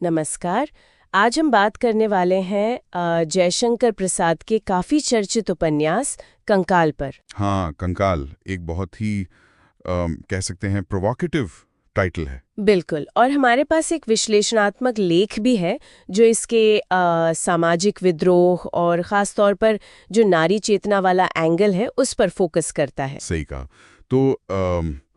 नमस्कार। आज हम बात करने वाले हैं जयशंकर प्रसाद के काफी चर्चित उपन्यास कंकाल पर। हाँ, कंकाल एक बहुत ही कह सकते हैं प्रोवोकेटिव टाइटल है। बिल्कुल, और हमारे पास एक विश्लेषणात्मक लेख भी है जो इसके सामाजिक विद्रोह और ख़ास तौर पर जो नारी चेतना वाला एंगल है उस पर फोकस करता है। सही कहा। तो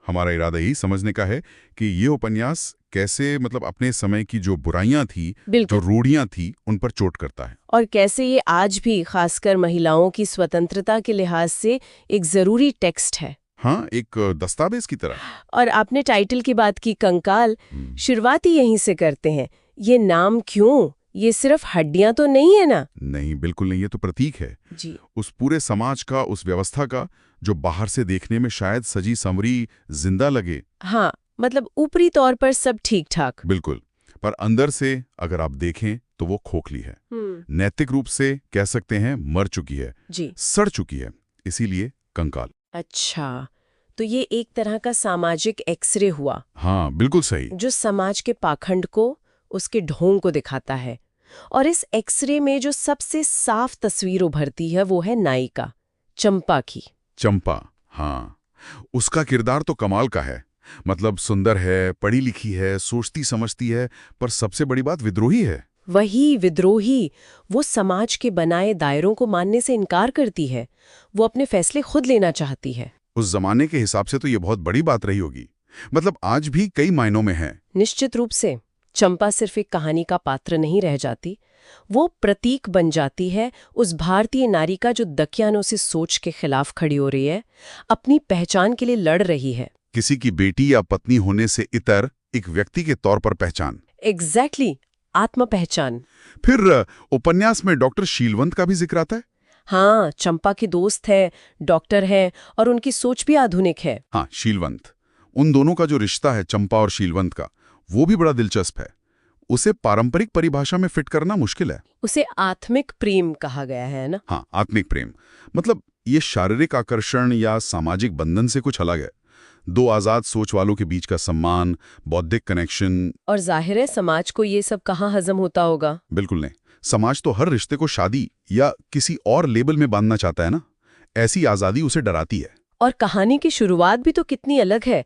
हमारा इरादा यही समझने का है कि ये उपन्यास कैसे मतलब अपने समय की जो बुराइयां थी, जो रूढ़ियां थी, उन पर चोट करता है। और कैसे ये आज भी खासकर महिलाओं की स्वतंत्रता के लिहाज से एक ज़रूरी टेक्स्ट है। हाँ, एक दस्तावेज की तरह। और आपने टाइटल की बात की कंकाल, शुरुआत ही यहीं से करते हैं। ये नाम क्यों? ये सिर्फ हड्डियां तो नहीं है ना? नहीं, बिल्कुल नहीं, ये तो प्रतीक है जी। उस पूरे समाज का, उस व्यवस्था का जो बाहर से देखने में शायद सजी संवरी जिंदा लगे। हाँ, मतलब ऊपरी तौर पर सब ठीक ठाक। बिल्कुल, पर अंदर से अगर आप देखें तो वो खोखली है। नैतिक रूप से कह सकते हैं मर चुकी है, जी। सड़ चुकी है, इसीलिए कंकाल। अच्छा, तो ये एक तरह का सामाजिक एक्सरे हुआ। हाँ, बिल्कुल सही। जो समाज के पाखंड को, उसके ढोंग को दिखाता है। और इस एक्सरे में जो सबसे साफ तस्वीर उभरती है वो है नायिका चंपा की। चंपा, हाँ, उसका किरदार तो कमाल का है। मतलब सुंदर है, पढ़ी लिखी है, सोचती समझती है, पर सबसे बड़ी बात विद्रोही है। वही विद्रोही, वो समाज के बनाए दायरों को मानने से इनकार करती है। वो अपने फैसले खुद लेना चाहती है। उस जमाने के हिसाब से तो ये बहुत बड़ी बात रही होगी। मतलब आज भी कई मायनों में है। निश्चित रूप से चंपा सिर्फ एक कहानी का पात्र नहीं रह जाती, वो प्रतीक बन जाती है उस भारतीय नारी का जो दकियानूसी सोच के खिलाफ खड़ी हो रही है, अपनी पहचान के लिए लड़ रही है। किसी की बेटी या पत्नी होने से इतर एक व्यक्ति के तौर पर पहचान। एग्जैक्टली, आत्म पहचान। फिर उपन्यास में डॉक्टर शीलवंत का भी जिक्र आता है। हाँ, चंपा की दोस्त है, डॉक्टर है, और उनकी सोच भी आधुनिक है। हाँ, शीलवंत। उन दोनों का जो रिश्ता है, चंपा और शीलवंत का, वो भी बड़ा दिलचस्प है। उसे पारंपरिक परिभाषा में फिट करना मुश्किल है। उसे आत्मिक प्रेम कहा गया है ना? हाँ, आत्मिक प्रेम मतलब ये शारीरिक आकर्षण या सामाजिक बंधन से कुछ अलग है। दो आजाद सोच वालों के बीच का सम्मान, बौद्धिक कनेक्शन। और जाहिर है समाज को ये सब कहाँ हजम होता होगा। बिल्कुल नहीं। समाज तो हर रिश्ते को शादी या किसी और लेबल में बांधना चाहता है ना। ऐसी आजादी उसे डराती है। और कहानी की शुरुआत भी तो कितनी अलग है।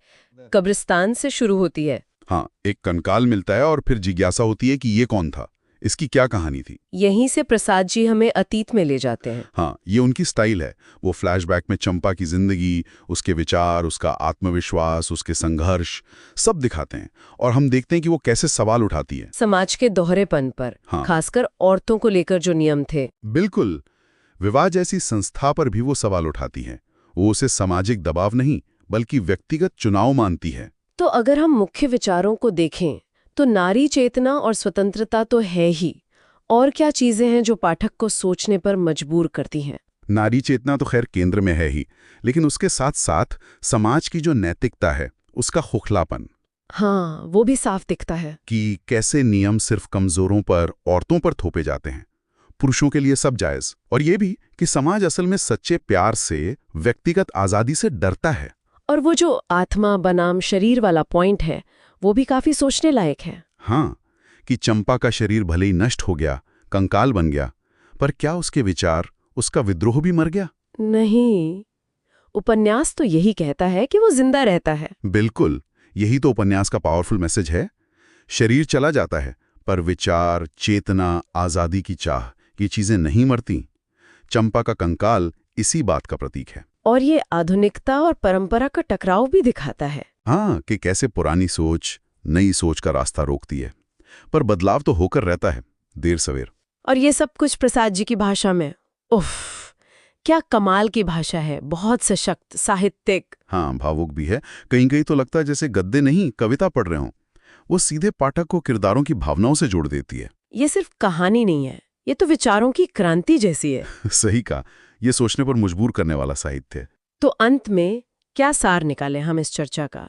कब्रिस्तान से शुरू होती है। हाँ, एक कंकाल मिलता है और फिर जिज्ञासा होती है कि ये कौन था, इसकी क्या कहानी थी। यहीं से प्रसाद जी हमें अतीत में ले जाते हैं। हाँ, ये उनकी स्टाइल है। वो फ्लैशबैक में चंपा की जिंदगी, उसके विचार, उसका आत्मविश्वास, उसके संघर्ष सब दिखाते हैं और हम देखते हैं कि वो कैसे सवाल उठाती है समाज के दोहरेपन पर। हाँ। खासकर औरतों को लेकर जो नियम थे। बिल्कुल, विवाह जैसी संस्था पर भी वो सवाल उठाती हैं। वो उसे सामाजिक दबाव नहीं बल्कि व्यक्तिगत चुनाव मानती है। तो अगर हम मुख्य विचारों को देखें तो नारी चेतना और स्वतंत्रता तो है ही, और क्या चीजें हैं जो पाठक को सोचने पर मजबूर करती हैं? नारी चेतना तो खैर केंद्र में है ही, लेकिन उसके साथ साथ समाज की जो नैतिकता है, उसका खोखलापन। हाँ, वो भी साफ दिखता है कि कैसे नियम सिर्फ कमजोरों पर, औरतों पर थोपे जाते हैं, पुरुषों के लिए सब जायज। और ये भी कि समाज असल में सच्चे प्यार से, व्यक्तिगत आजादी से डरता है। और वो जो आत्मा बनाम शरीर वाला पॉइंट है वो भी काफी सोचने लायक है। हाँ, कि चंपा का शरीर भले ही नष्ट हो गया, कंकाल बन गया, पर क्या उसके विचार, उसका विद्रोह भी मर गया? नहीं, उपन्यास तो यही कहता है कि वो जिंदा रहता है। बिल्कुल, यही तो उपन्यास का पावरफुल मैसेज है। शरीर चला जाता है, पर विचार, चेतना, आजादी की चाह, ये चीजें नहीं मरती। चंपा का कंकाल इसी बात का प्रतीक है। और ये आधुनिकता और परंपरा का टकराव भी दिखाता है। हाँ, कि कैसे पुरानी सोच नई सोच का रास्ता रोकती है, पर बदलाव तो होकर रहता है, देर सवेर। और ये सब कुछ प्रसाद जी की भाषा में। उफ, क्या कमाल की भाषा है, बहुत सशक्त, साहित्यिक। हाँ, भावुक भी है। कहीं कहीं तो लगता है जैसे गद्य नहीं, कविता पढ़ रहे हों। वो सीधे पाठक को किरदारों की भावनाओं से जोड़ देती है। ये सिर्फ कहानी नहीं है, ये तो विचारों की क्रांति जैसी है। सही कहा, ये सोचने पर मजबूर करने वाला साहित्य है। तो अंत में क्या सार निकालें हम इस चर्चा का?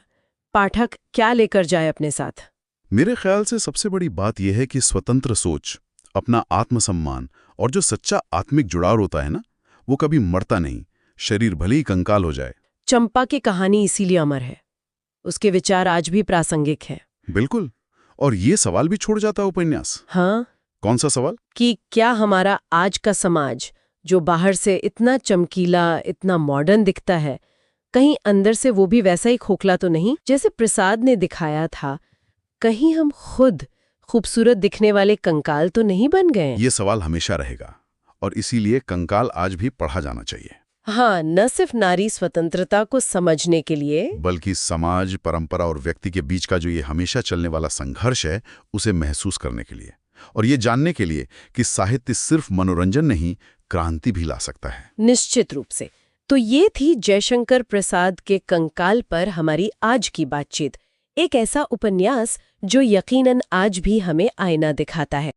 पाठक क्या लेकर जाए अपने साथ? मेरे ख्याल से सबसे बड़ी बात यह है कि स्वतंत्र सोच, अपना आत्मसम्मान और जो सच्चा आत्मिक जुड़ाव होता है ना, वो कभी मरता नहीं, शरीर भले ही कंकाल हो जाए। चंपा की कहानी इसीलिए अमर है, उसके विचार आज भी प्रासंगिक हैं। बिल्कुल, और ये सवाल भी छोड़ जाता है उपन्यास। हाँ, कौन सा सवाल? कि क्या हमारा आज का समाज, जो बाहर से इतना चमकीला, इतना मॉडर्न दिखता है, कहीं अंदर से वो भी वैसा ही खोखला तो नहीं जैसे प्रसाद ने दिखाया था? कहीं हम खुद खूबसूरत दिखने वाले कंकाल तो नहीं बन गए? ये सवाल हमेशा रहेगा, और इसीलिए कंकाल आज भी पढ़ा जाना चाहिए। हाँ, न सिर्फ नारी स्वतंत्रता को समझने के लिए, बल्कि समाज, परंपरा और व्यक्ति के बीच का जो ये हमेशा चलने वाला संघर्ष है, उसे महसूस करने के लिए, और ये जानने के लिए कि साहित्य सिर्फ मनोरंजन नहीं, क्रांति भी ला सकता है। निश्चित रूप से। तो ये थी जयशंकर प्रसाद के कंकाल पर हमारी आज की बातचीत। एक ऐसा उपन्यास जो यकीनन आज भी हमें आईना दिखाता है।